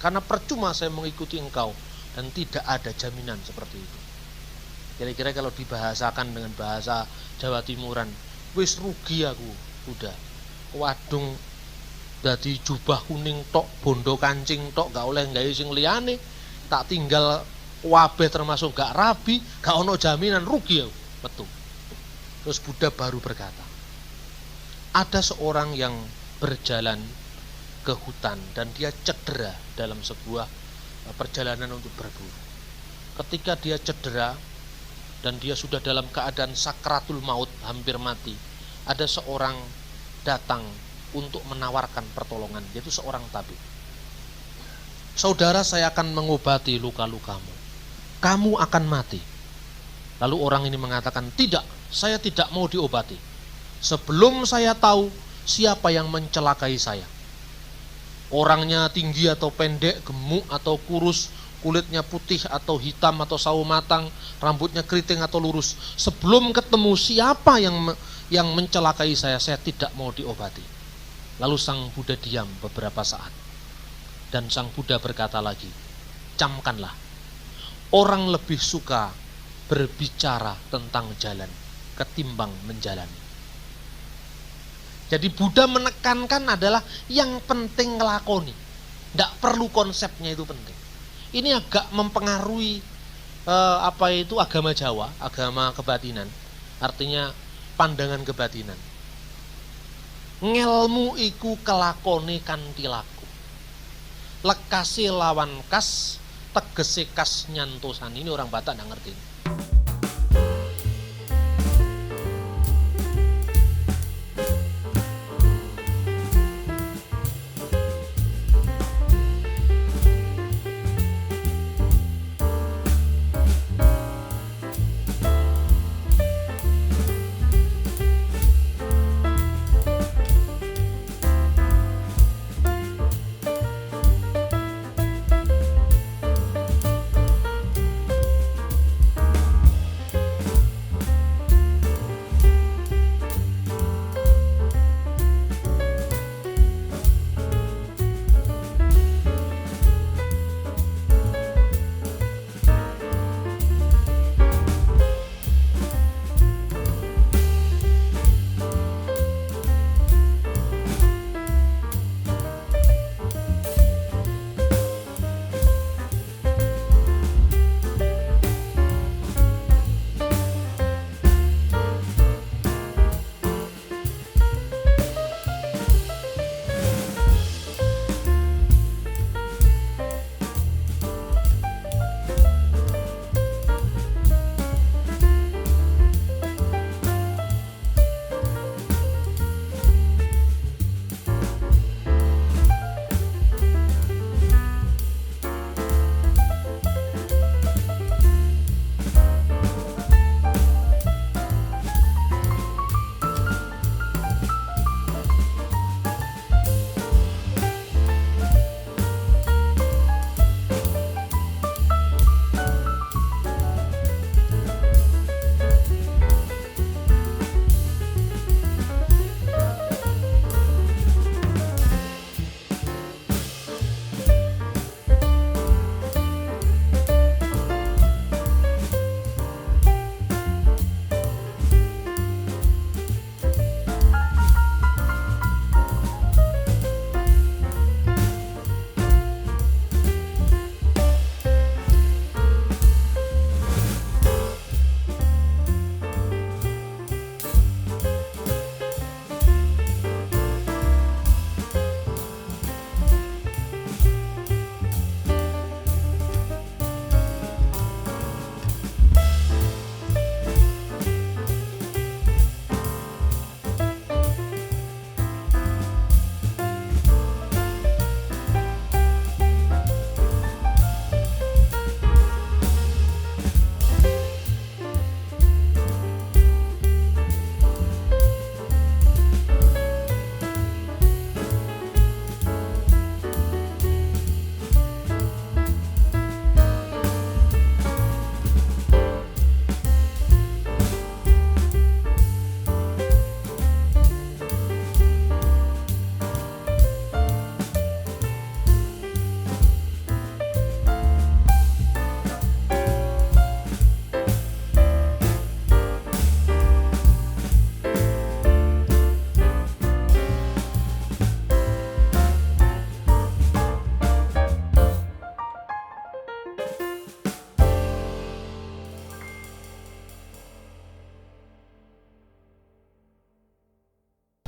karena percuma saya mengikuti engkau dan tidak ada jaminan seperti itu. Kira-kira kalau dibahasakan dengan bahasa Jawa Timuran, wis rugi aku, udah wadung dadi jubah kuning tok, bondo kancing tok, gak oleh nggawe sing liyane, tak tinggal wabeh termasuk gak rabi, gak ono jaminan, rugi aku, metu. Terus Buddha baru berkata, ada seorang yang berjalan ke hutan dan dia cedera dalam sebuah perjalanan untuk berburu. Ketika dia cedera dan dia sudah dalam keadaan sakratul maut, hampir mati, ada seorang datang untuk menawarkan pertolongan, yaitu seorang tabib. Saudara, saya akan mengobati luka-lukamu, kamu akan mati. Lalu orang ini mengatakan, tidak, saya tidak mau diobati sebelum saya tahu siapa yang mencelakai saya. Orangnya tinggi atau pendek, gemuk atau kurus, kulitnya putih atau hitam atau sawo matang, rambutnya keriting atau lurus. Sebelum ketemu siapa yang mencelakai saya tidak mau diobati. Lalu Sang Buddha diam beberapa saat. Dan Sang Buddha berkata lagi, camkanlah, orang lebih suka berbicara tentang jalan ketimbang menjalani. Jadi Buddha menekankan adalah yang penting ngelakoni. Tidak perlu konsepnya itu penting. Ini agak mempengaruhi agama Jawa, agama kebatinan. Artinya pandangan kebatinan. Ngelmu iku kelakone kanthi laku. Lekasi lawan kas, tegese kas nyantosan. Ini orang Batak tidak ngerti.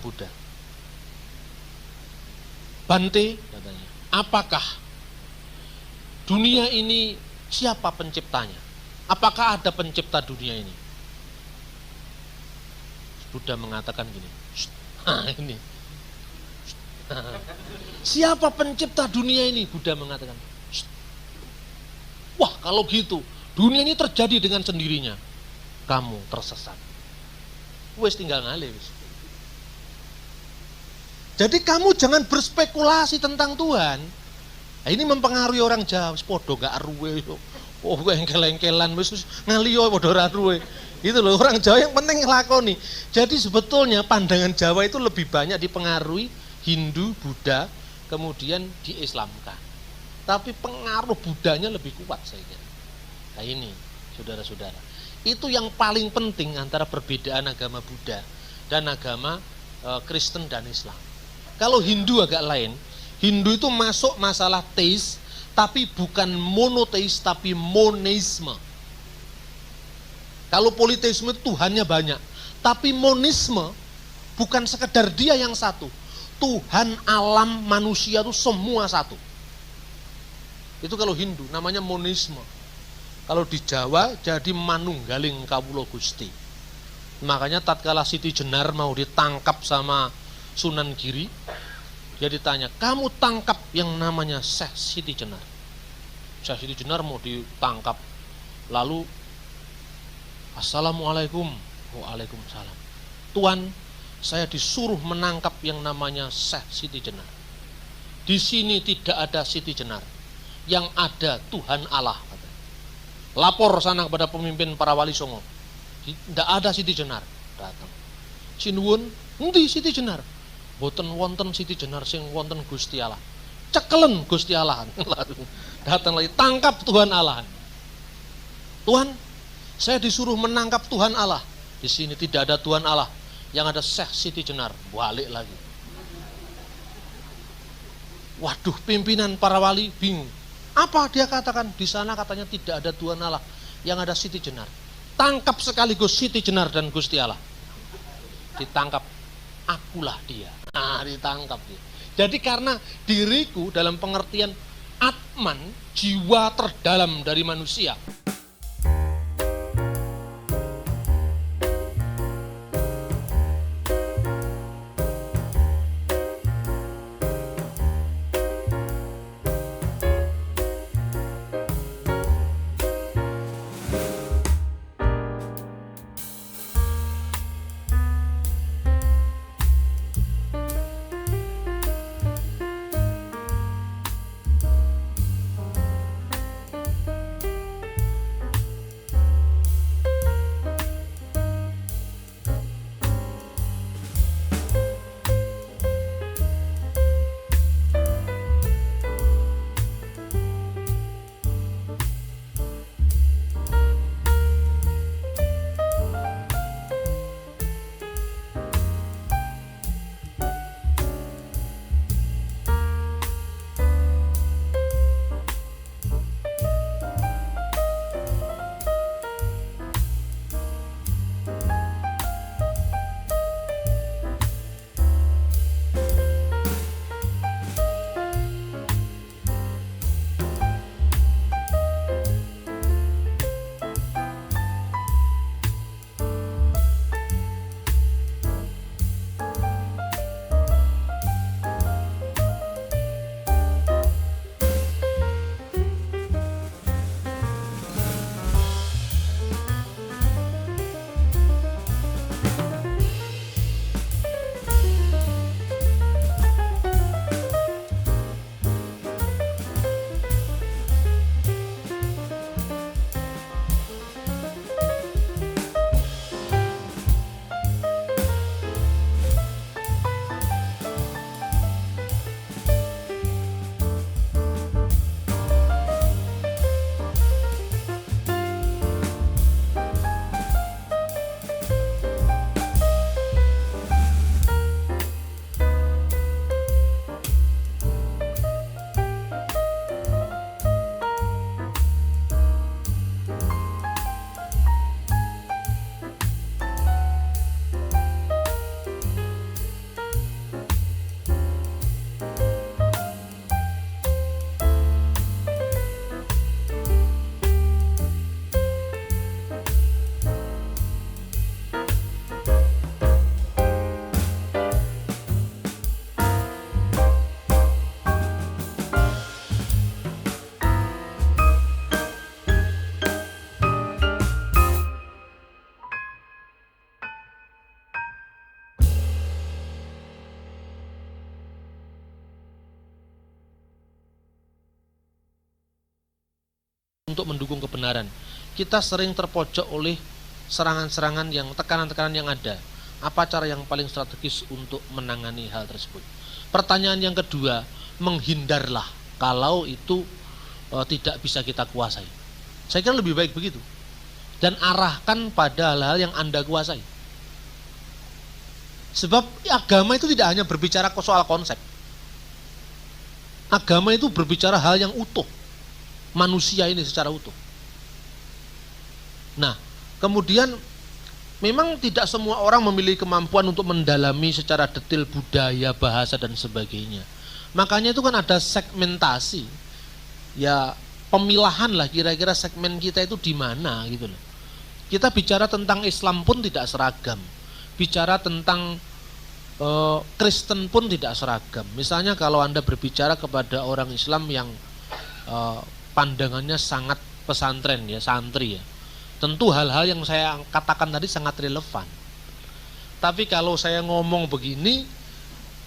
Buddha. Bante katanya, apakah dunia ini siapa penciptanya? Apakah ada pencipta dunia ini? Buddha mengatakan gini, ini. Siapa pencipta dunia ini? Buddha mengatakan, wah kalau gitu, dunia ini terjadi dengan sendirinya. Kamu tersesat. Wes tinggal ngalih. Jadi kamu jangan berspekulasi tentang Tuhan. Nah, ini mempengaruhi orang Jawa. Podo gak aruwe. Oh engkel-engkelan wis ngaliyo podo aruwe. Gitu loh, orang Jawa yang penting ngelakoni. Jadi sebetulnya pandangan Jawa itu lebih banyak dipengaruhi Hindu, Buddha, kemudian diislamkan. Tapi pengaruh Buddhanya lebih kuat saya kira. Nah ini, saudara-saudara. Itu yang paling penting antara perbedaan agama Buddha dan agama Kristen dan Islam. Kalau Hindu agak lain. Hindu itu masuk masalah teis, tapi bukan monoteis, tapi monisme. Kalau politeisme Tuhannya banyak, tapi monisme bukan sekedar dia yang satu. Tuhan, alam, manusia itu semua satu. Itu kalau Hindu namanya monisme. Kalau di Jawa jadi manunggaling kawula Gusti. Makanya tatkala Siti Jenar mau ditangkap sama Sunan Giri, dia ditanya, kamu tangkap yang namanya Syekh Siti Jenar. Syekh Siti Jenar mau ditangkap, lalu Assalamualaikum. Waalaikumsalam. Tuan, saya disuruh menangkap yang namanya Syekh Siti Jenar. Di sini tidak ada Siti Jenar. Yang ada Tuhan Allah. Lapor sana kepada pemimpin para wali songo. Tidak ada Siti Jenar. Datang. Sinuwun, endi Siti Jenar? Boten wonten Siti Jenar sing wonten Gusti Allah. Cekelen Gusti Allah. Datang lagi, tangkap Tuhan Allah. Tuhan, saya disuruh menangkap Tuhan Allah. Di sini tidak ada Tuhan Allah. Yang ada Syekh Siti Jenar. Balik lagi. Waduh, pimpinan para wali bingung. Apa dia katakan? Di sana katanya tidak ada Tuhan Allah. Yang ada Siti Jenar. Tangkap sekaligus Siti Jenar dan Gusti Allah. Ditangkap. Akulah dia. Nah, ditangkap dia. Jadi karena diriku dalam pengertian Atman, jiwa terdalam dari manusia. untuk mendukung kebenaran. Kita sering terpojok oleh serangan-serangan yang tekanan-tekanan yang ada. Apa cara yang paling strategis untuk menangani hal tersebut? Pertanyaan yang kedua, menghindarlah kalau itu tidak bisa kita kuasai. Saya kira lebih baik begitu. Dan arahkan pada hal-hal yang Anda kuasai. Sebab agama itu tidak hanya berbicara soal konsep. Agama itu berbicara hal yang utuh. Manusia ini secara utuh. Nah, kemudian memang tidak semua orang memiliki kemampuan untuk mendalami secara detail budaya, bahasa, dan sebagainya. Makanya itu kan ada segmentasi. Ya, pemilahan lah kira-kira segmen kita itu di mana gitu loh. Kita bicara tentang Islam pun tidak seragam. Bicara tentang Kristen pun tidak seragam. Misalnya kalau Anda berbicara kepada orang Islam yang pandangannya sangat pesantren ya, santri ya, tentu hal-hal yang saya katakan tadi sangat relevan. Tapi kalau saya ngomong begini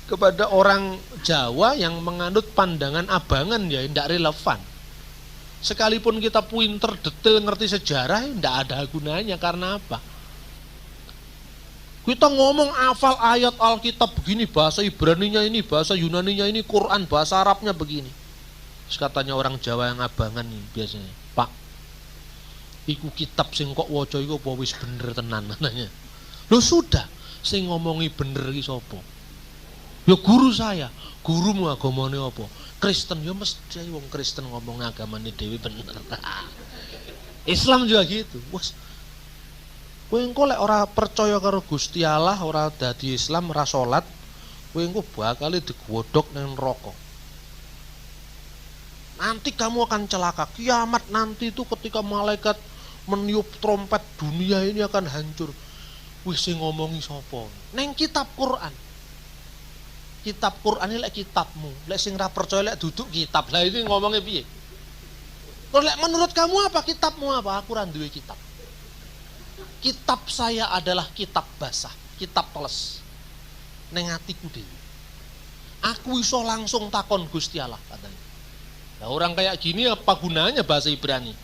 kepada orang Jawa yang menganut pandangan abangan ya tidak relevan. Sekalipun kita pinter, detail, ngerti sejarah, tidak ada gunanya. Karena apa? Kita ngomong hafal ayat Alkitab begini, bahasa Ibraninya ini, bahasa Yunaninya ini, Quran, bahasa Arabnya begini. Terus katanya orang Jawa yang abangan nih biasanya, Pak, iku kitab sing kok waca iku apa wis bener tenan katanya. Loh sudah, sing ngomongi bener iki sapa? Ya guru saya. Gurumu agamane apa? Kristen. Ya mesti wong Kristen ngomong agamane dhewe bener. Islam juga gitu. Wes kowe engko lek ora percaya karo Gusti Allah, ora dadi Islam, ora salat, kowe engko bakal digodhog nang neraka. Nanti kamu akan celaka. Kiamat nanti itu ketika malaikat meniup trompet, dunia ini akan hancur. Wis sing ngomongi sapa? Neng kitab Quran. Kitab Quran ini lek kitabmu. Lek sing ra percaya lek duduk kitab. Lah ini ngomongnya piye? Kalau lek menurut kamu apa kitabmu apa? Aku ra duwe kitab. Kitab saya adalah kitab basah, kitab teles. Neng atiku dhewe. Aku iso langsung takon Gusti Allah katanya. Nah, orang kayak gini apa gunanya bahasa Ibrani?